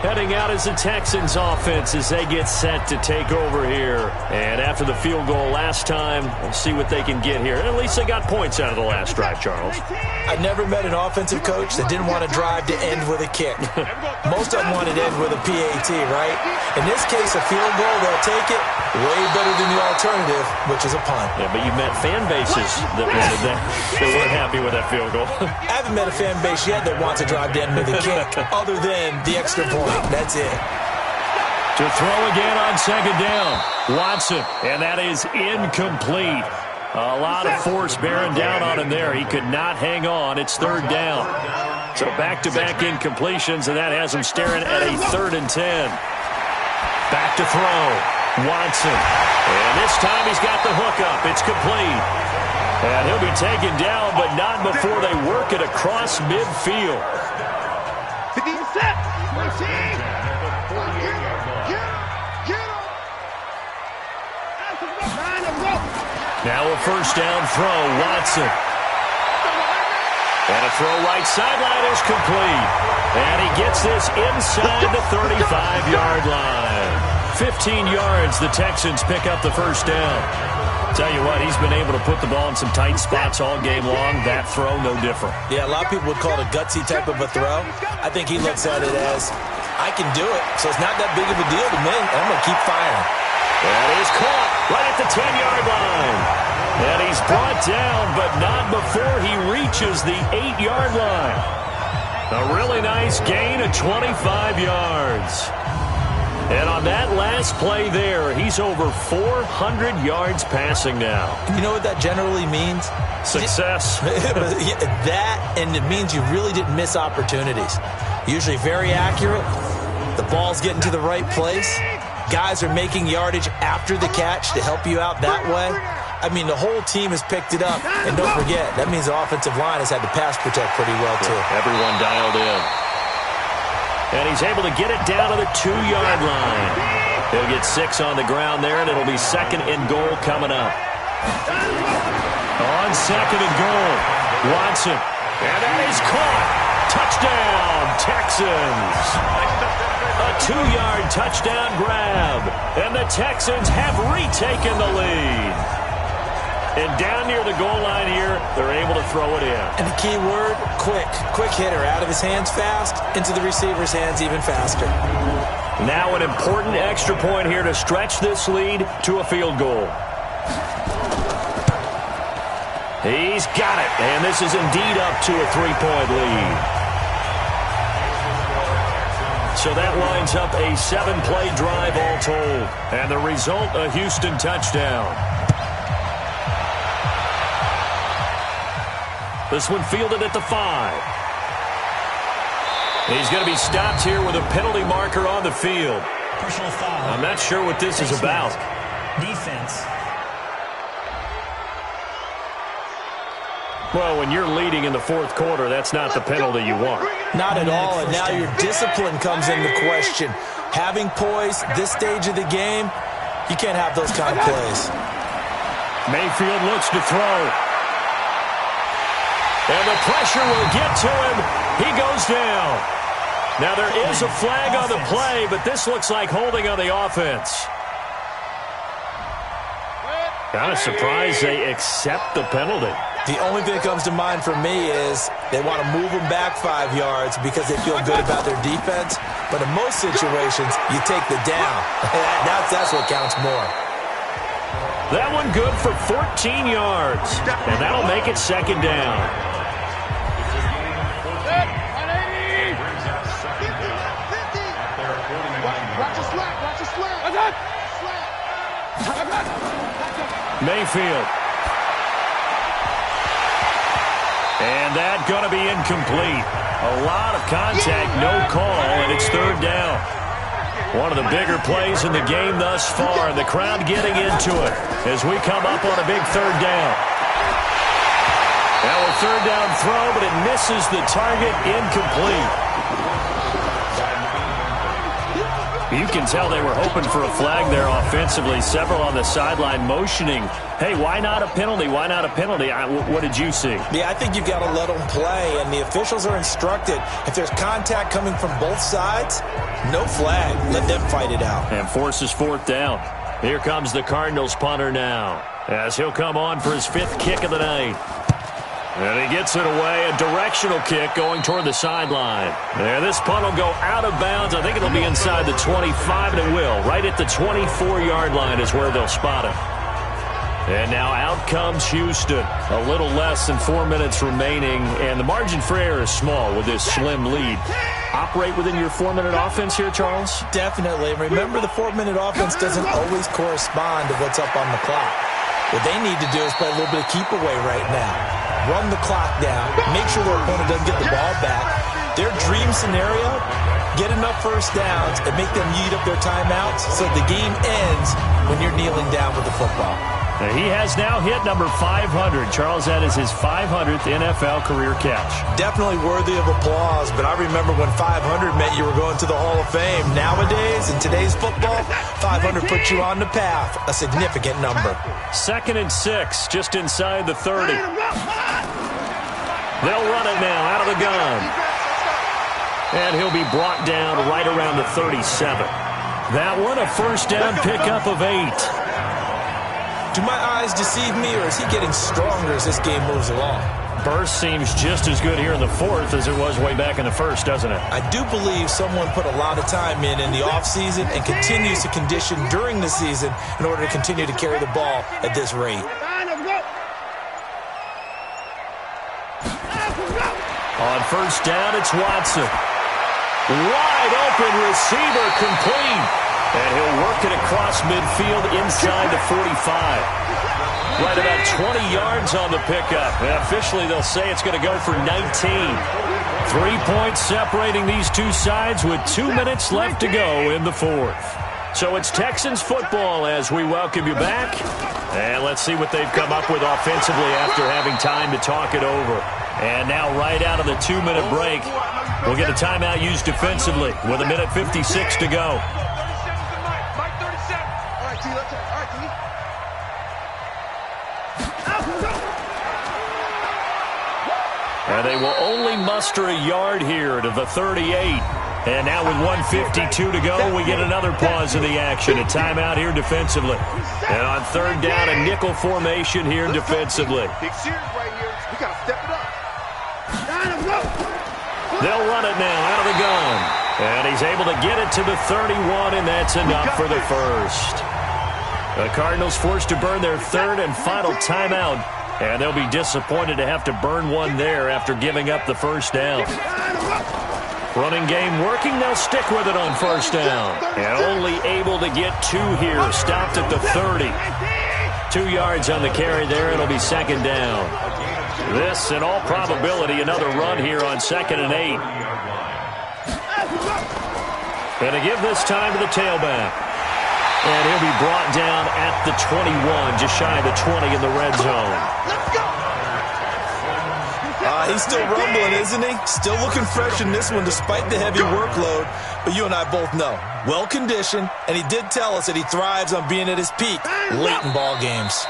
Heading out is the Texans offense as they get set to take over here. And after the field goal last time, we'll see what they can get here. At least they got points out of the last drive, Charles. I never met an offensive coach that didn't want to drive to end with a kick. Most of them wanted to end with a PAT, right? In this case, a field goal, they'll take it. Way better than the alternative, which is a punt. Yeah, but you met fan bases that wanted that. They weren't happy with that field goal. I haven't met a fan base yet that wants to drive to end with a kick, other than the extra point. That's it. To throw again on 2nd down. Watson, and that is incomplete. A lot of force bearing down on him there. He could not hang on. It's 3rd down. So back-to-back incompletions, and that has him staring at a 3rd and 10. Back to throw. Watson. And this time he's got the hook up. It's complete. And he'll be taken down, but not before they work it across midfield. Now a first down throw, Watson. And a throw right sideline is complete. And he gets this inside the 35-yard line. 15 yards, the Texans pick up the first down. Tell you what, he's been able to put the ball in some tight spots all game long. That throw, no different. Yeah, a lot of people would call it a gutsy type of a throw. I think he looks at it as, I can do it, so it's not that big of a deal to me, and I'm going to keep firing. That is caught right at the 10-yard line. And he's brought down, but not before he reaches the 8-yard line. A really nice gain of 25 yards. And on that last play there, he's over 400 yards passing now. You know what that generally means? Success. That, and it means you really didn't miss opportunities. Usually very accurate. The ball's getting to the right place. Guys are making yardage after the catch to help you out that way. I mean, the whole team has picked it up. And don't forget, that means the offensive line has had to pass protect pretty well, too. Everyone dialed in. And he's able to get it down to the 2-yard line. He'll get 6 on the ground there, and it'll be 2nd and goal coming up. On 2nd and goal, Watson. And that is caught. Touchdown, Texans. A 2-yard touchdown grab. And the Texans have retaken the lead. And down near the goal line here, they're able to throw it in. And the key word, quick. Quick hitter. Out of his hands fast, into the receiver's hands even faster. Now an important extra point here to stretch this lead to a field goal. He's got it. And this is indeed up to a 3-point lead. So that lines up a 7-play drive all told. And the result, a Houston touchdown. This one fielded at the 5. He's going to be stopped here with a penalty marker on the field. Personal foul. I'm not sure what this is about. Defense. Well, when you're leading in the 4th quarter, that's not the penalty you want. Not at all, and now your discipline comes into question. Having poise this stage of the game, you can't have those kind of plays. Mayfield looks to throw. And the pressure will get to him. He goes down. Now there is a flag on the play, but this looks like holding on the offense. Kind of surprised they accept the penalty. The only thing that comes to mind for me is they want to move them back 5 yards because they feel good about their defense. But in most situations, you take the down. That's what counts more. That one good for 14 yards. And that'll make it 2nd down. Mayfield. And that going to be incomplete. A lot of contact, no call, and it's 3rd down. One of the bigger plays in the game thus far, and the crowd getting into it as we come up on a big 3rd down. Now a 3rd down throw, but it misses the target, incomplete. You can tell they were hoping for a flag there offensively. Several on the sideline motioning, hey, why not a penalty? Why not a penalty? What did you see? Yeah, I think you've got to let them play, and the officials are instructed. If there's contact coming from both sides, no flag. Let them fight it out. And forces 4th down. Here comes the Cardinals punter now, as he'll come on for his 5th kick of the night. And he gets it away, a directional kick going toward the sideline. And this punt will go out of bounds. I think it'll be inside the 25, and it will. Right at the 24-yard line is where they'll spot him. And now out comes Houston. A little less than 4 minutes remaining, and the margin for error is small with this slim lead. Operate within your 4-minute offense here, Charles? Definitely. Remember, the 4-minute offense doesn't always correspond to what's up on the clock. What they need to do is play a little bit of keep away right now. Run the clock down, make sure their opponent doesn't get the ball back. Their dream scenario, get enough first downs and make them eat up their timeouts so the game ends when you're kneeling down with the football. He has now hit number 500. Charles, that is his 500th NFL career catch. Definitely worthy of applause, but I remember when 500 meant you were going to the Hall of Fame. Nowadays, in today's football, 500 puts you on the path, a significant number. 2nd and 6, just inside the 30. They'll run it now out of the gun. And he'll be brought down right around the 37. That one, a 1st down pickup of 8. Do my eyes deceive me, or is he getting stronger as this game moves along? Burst seems just as good here in the 4th as it was way back in the 1st, doesn't it? I do believe someone put a lot of time in the offseason and continues to condition during the season in order to continue to carry the ball at this rate. On first down, it's Watson. Wide open receiver, complete. And he'll work it across midfield inside the 45. Right about 20 yards on the pickup. And officially, they'll say it's going to go for 19. 3 points separating these two sides with 2 minutes left to go in the fourth. So it's Texans football as we welcome you back. And let's see what they've come up with offensively after having time to talk it over. And now right out of the 2-minute break, we'll get a timeout used defensively with 1:56 to go. And they will only muster a yard here to the 38. And now with 1:52 to go, we get another pause in the action. A timeout here defensively. And on third down, a nickel formation here defensively. They'll run it now out of the gun. And he's able to get it to the 31, and that's enough for the first. The Cardinals forced to burn their third and final timeout. And they'll be disappointed to have to burn one there after giving up the first down. Running game working. They'll stick with it on first down. And only able to get 2 here. Stopped at the 30. 2 yards on the carry there. It'll be second down. This, in all probability, another run here on 2nd and 8. And to give this time to the tailback. And he'll be brought down at the 21, just shy of the 20 in the red zone. He's still rumbling, isn't he? Still looking fresh in this one despite the heavy workload. But you and I both know, well-conditioned, and he did tell us that he thrives on being at his peak late in ball games.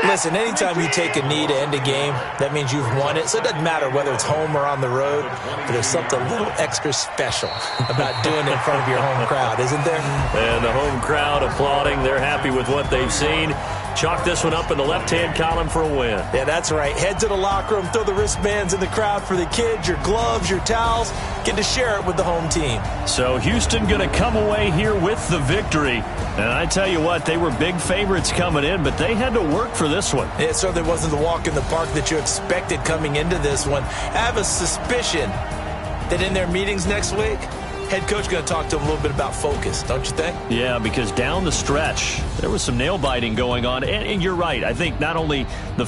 Listen, anytime you take a knee to end a game, that means you've won it. So it doesn't matter whether it's home or on the road, but there's something a little extra special about doing it in front of your home crowd, isn't there? And the home crowd applauding. They're happy with what they've seen. Chalk this one up in the left-hand column for a win. Yeah, that's right. Head to the locker room, throw the wristbands in the crowd for the kids, your gloves, your towels. Get to share it with the home team. So Houston going to come away here with the victory. And I tell you what, they were big favorites coming in, but they had to work for this one. It certainly wasn't the walk in the park that you expected coming into this one. I have a suspicion that in their meetings next week, head coach going to talk to them a little bit about focus, don't you think? Yeah, because down the stretch, there was some nail-biting going on. And you're right. I think not only the